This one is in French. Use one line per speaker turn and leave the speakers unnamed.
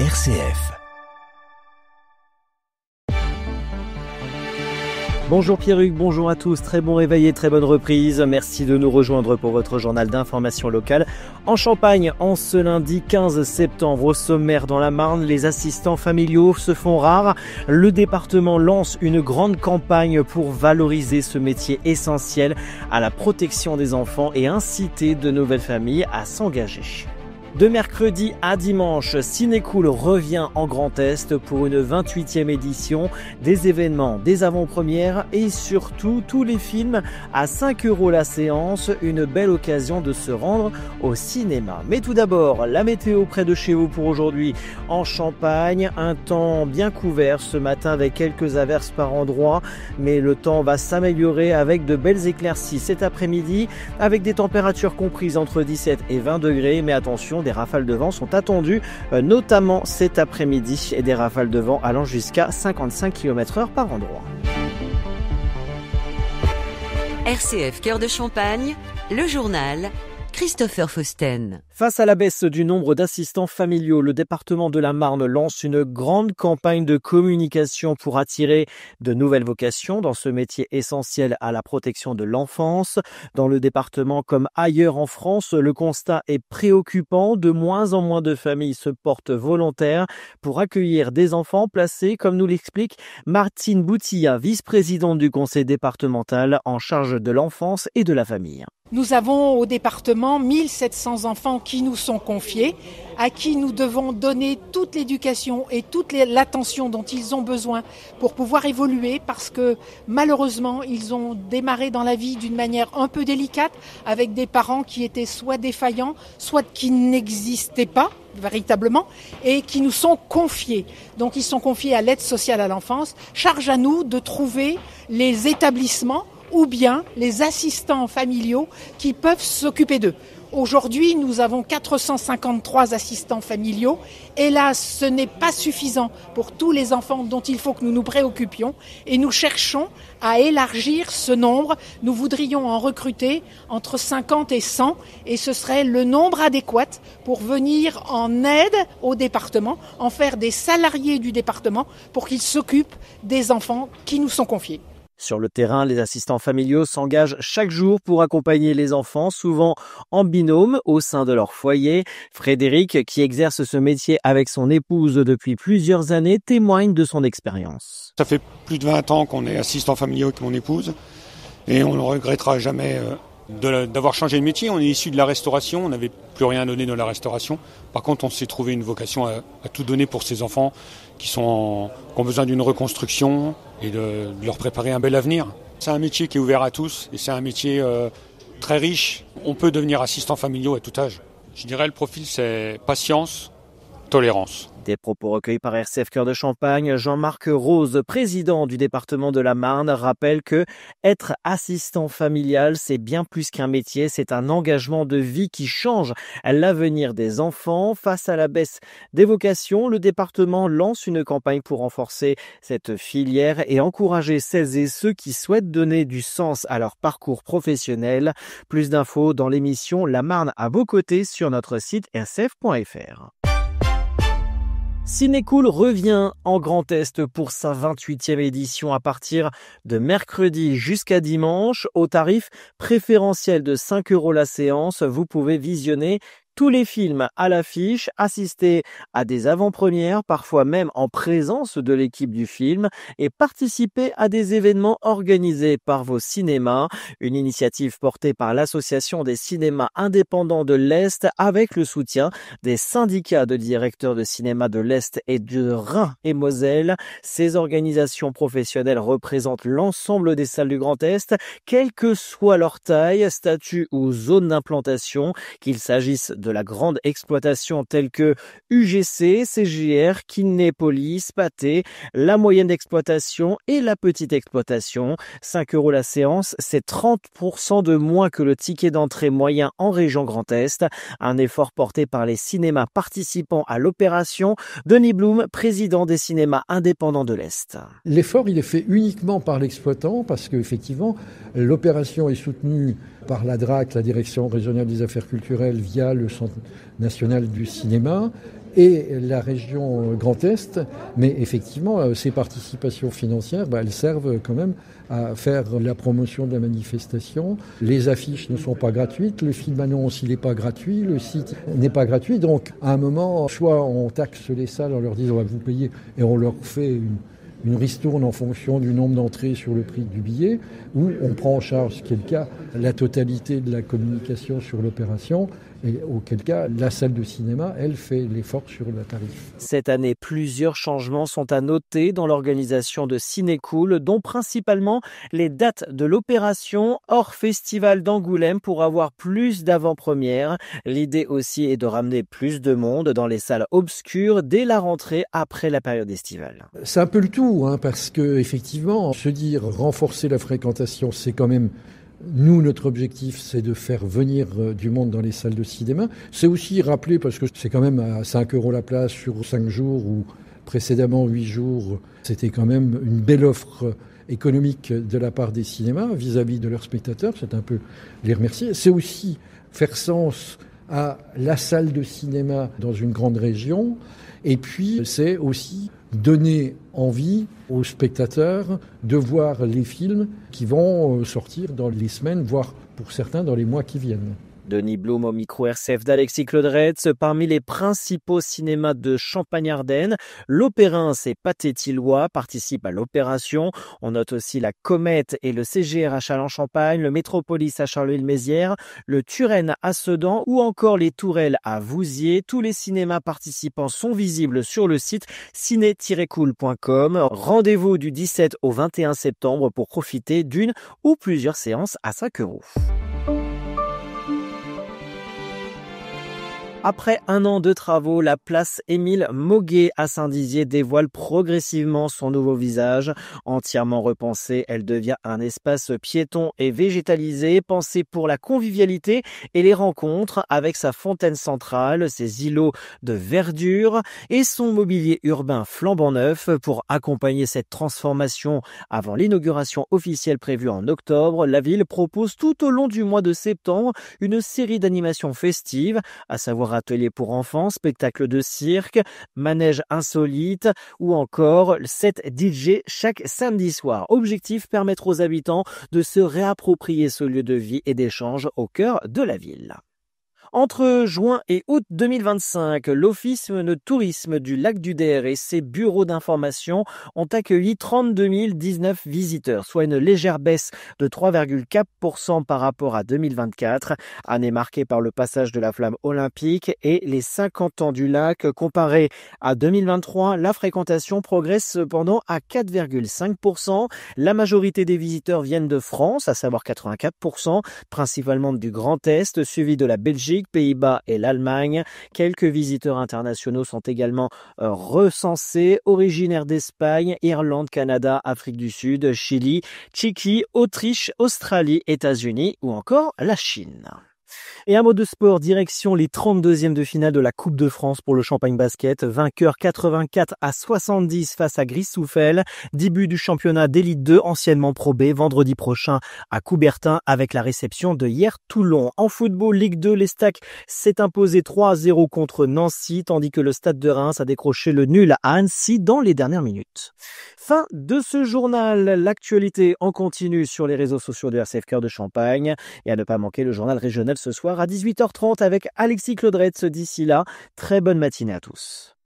RCF.
Bonjour Pierruc, bonjour à tous, très bon réveil et très bonne reprise. Merci de nous rejoindre pour votre journal d'information locale. En Champagne, en ce lundi 15 septembre, au sommaire dans la Marne, les assistants familiaux se font rares. Le département lance une grande campagne pour valoriser ce métier essentiel à la protection des enfants et inciter de nouvelles familles à s'engager. De mercredi à dimanche, Cinécool revient en Grand Est pour une 28e édition. Des événements, des avant-premières et surtout tous les films à 5 € la séance. Une belle occasion de se rendre au cinéma. Mais tout d'abord, la météo près de chez vous pour aujourd'hui. En Champagne, un temps bien couvert ce matin avec quelques averses par endroits. Mais le temps va s'améliorer avec de belles éclaircies cet après-midi avec des températures comprises entre 17 et 20 degrés. Mais attention, des rafales de vent sont attendues, notamment cet après-midi, et des rafales de vent allant jusqu'à 55 km/h par endroit.
RCF Cœur de Champagne, le journal Christopher Fausten.
Face à la baisse du nombre d'assistants familiaux, le département de la Marne lance une grande campagne de communication pour attirer de nouvelles vocations dans ce métier essentiel à la protection de l'enfance. Dans le département comme ailleurs en France, le constat est préoccupant. De moins en moins de familles se portent volontaires pour accueillir des enfants placés, comme nous l'explique Martine Boutilla, vice-présidente du conseil départemental en charge de l'enfance et de la famille.
Nous avons au département 1700 enfants qui nous sont confiés, à qui nous devons donner toute l'éducation et toute l'attention dont ils ont besoin pour pouvoir évoluer, parce que malheureusement ils ont démarré dans la vie d'une manière un peu délicate, avec des parents qui étaient soit défaillants, soit qui n'existaient pas véritablement, et qui nous sont confiés. Donc ils sont confiés à l'aide sociale à l'enfance. Charge à nous de trouver les établissements ou bien les assistants familiaux qui peuvent s'occuper d'eux. Aujourd'hui, nous avons 453 assistants familiaux. Hélas, ce n'est pas suffisant pour tous les enfants dont il faut que nous nous préoccupions, et nous cherchons à élargir ce nombre. Nous voudrions en recruter entre 50 et 100, et ce serait le nombre adéquat pour venir en aide au département, en faire des salariés du département pour qu'ils s'occupent des enfants qui nous sont confiés.
Sur le terrain, les assistants familiaux s'engagent chaque jour pour accompagner les enfants, souvent en binôme au sein de leur foyer. Frédéric, qui exerce ce métier avec son épouse depuis plusieurs années, témoigne de son expérience.
Ça fait plus de 20 ans qu'on est assistant familial avec mon épouse et on ne regrettera jamais d'avoir changé de métier. On est issu de la restauration, on n'avait plus rien à donner dans la restauration. Par contre, on s'est trouvé une vocation à tout donner pour ces enfants qui ont besoin d'une reconstruction et de leur préparer un bel avenir. C'est un métier qui est ouvert à tous et c'est un métier très riche. On peut devenir assistant familial à tout âge. Je dirais le profil, c'est patience, tolérance.
Des propos recueillis par RCF Cœur de Champagne. Jean-Marc Rose, président du département de la Marne, rappelle que être assistant familial, c'est bien plus qu'un métier, c'est un engagement de vie qui change l'avenir des enfants. Face à la baisse des vocations, le département lance une campagne pour renforcer cette filière et encourager celles et ceux qui souhaitent donner du sens à leur parcours professionnel. Plus d'infos dans l'émission La Marne à vos côtés sur notre site rcf.fr. Cinécool revient en Grand Est pour sa 28e édition à partir de mercredi jusqu'à dimanche. Au tarif préférentiel de 5 € la séance, vous pouvez visionner tous les films à l'affiche, assister à des avant-premières, parfois même en présence de l'équipe du film, et participer à des événements organisés par vos cinémas. Une initiative portée par l'Association des cinémas indépendants de l'Est avec le soutien des syndicats de directeurs de cinéma de l'Est et de Rhin et Moselle. Ces organisations professionnelles représentent l'ensemble des salles du Grand Est, quelle que soit leur taille, statut ou zone d'implantation, qu'il s'agisse de la grande exploitation telle que UGC, CGR, Kinépolis, Pathé, la moyenne d'exploitation et la petite exploitation. 5 € la séance, c'est 30% de moins que le ticket d'entrée moyen en région Grand Est. Un effort porté par les cinémas participants à l'opération. Denis Blum, président des cinémas indépendants de l'Est.
L'effort, il est fait uniquement par l'exploitant parce qu'effectivement, l'opération est soutenue par la DRAC, la Direction régionale des affaires culturelles, via le Centre national du cinéma. et la région Grand Est. Mais effectivement, ces participations financières, elles servent quand même à faire la promotion de la manifestation. Les affiches ne sont pas gratuites, le film annonce il n'est pas gratuit, le site n'est pas gratuit. Donc à un moment, soit on taxe les salles en leur disant vous payez et on leur fait une ristourne en fonction du nombre d'entrées sur le prix du billet, ou on prend en charge, ce qui est le cas, la totalité de la communication sur l'opération, et auquel cas la salle de cinéma, elle, fait l'effort sur le tarif.
Cette année, plusieurs changements sont à noter dans l'organisation de Cinécool, dont principalement les dates de l'opération hors festival d'Angoulême pour avoir plus d'avant-premières. L'idée aussi est de ramener plus de monde dans les salles obscures dès la rentrée après la période estivale.
C'est un peu le tout, parce que effectivement, se dire renforcer la fréquentation, c'est quand même nous, notre objectif, c'est de faire venir du monde dans les salles de cinéma. C'est aussi rappeler, parce que c'est quand même à 5 € la place sur 5 jours ou précédemment 8 jours, c'était quand même une belle offre économique de la part des cinémas vis-à-vis de leurs spectateurs. C'est un peu les remercier. C'est aussi faire sens à la salle de cinéma dans une grande région. Et puis, c'est aussi donner envie aux spectateurs de voir les films qui vont sortir dans les semaines, voire pour certains dans les mois qui viennent.
Denis Blum au micro RCF d'Alexis Claudretz. Parmi les principaux cinémas de Champagne-Ardenne, l'Opérin et Pathé-Thillois participent à l'opération. On note aussi la Comète et le CGR à Châlons-Champagne, le Métropolis à Charleville-Mézières, le Turenne à Sedan ou encore les Tourelles à Vouziers. Tous les cinémas participants sont visibles sur le site ciné-cool.com. Rendez-vous du 17 au 21 septembre pour profiter d'une ou plusieurs séances à 5 €. Après un an de travaux, la place Émile Moguet à Saint-Dizier dévoile progressivement son nouveau visage. Entièrement repensée, elle devient un espace piéton et végétalisé, pensé pour la convivialité et les rencontres, avec sa fontaine centrale, ses îlots de verdure et son mobilier urbain flambant neuf. Pour accompagner cette transformation avant l'inauguration officielle prévue en octobre, la ville propose tout au long du mois de septembre une série d'animations festives, à savoir ateliers pour enfants, spectacles de cirque, manèges insolites ou encore 7 DJ chaque samedi soir. Objectif, permettre aux habitants de se réapproprier ce lieu de vie et d'échange au cœur de la ville. Entre juin et août 2025, l'Office de tourisme du lac du Der et ses bureaux d'information ont accueilli 32 019 visiteurs, soit une légère baisse de 3,4% par rapport à 2024, année marquée par le passage de la flamme olympique et les 50 ans du lac. Comparé à 2023, la fréquentation progresse cependant à 4,5%. La majorité des visiteurs viennent de France, à savoir 84%, principalement du Grand Est, suivi de la Belgique, Pays-Bas et l'Allemagne. Quelques visiteurs internationaux sont également recensés, originaires d'Espagne, Irlande, Canada, Afrique du Sud, Chili, Tchéquie, Autriche, Australie, États-Unis ou encore la Chine. Et un mot de sport, direction les 32e de finale de la Coupe de France pour le Champagne Basket. Vainqueur 84-70 face à Gris-Souffel. Début du championnat d'élite 2, anciennement Pro B, vendredi prochain à Coubertin avec la réception de Hier-Toulon. En football, Ligue 2, l'Estac s'est imposé 3-0 contre Nancy, tandis que le Stade de Reims a décroché le nul à Annecy dans les dernières minutes. Fin de ce journal. L'actualité en continu sur les réseaux sociaux de RCF Cœur de Champagne. Et à ne pas manquer le journal régional ce soir à 18h30 avec Alexis Claudretz. D'ici là, très bonne matinée à tous.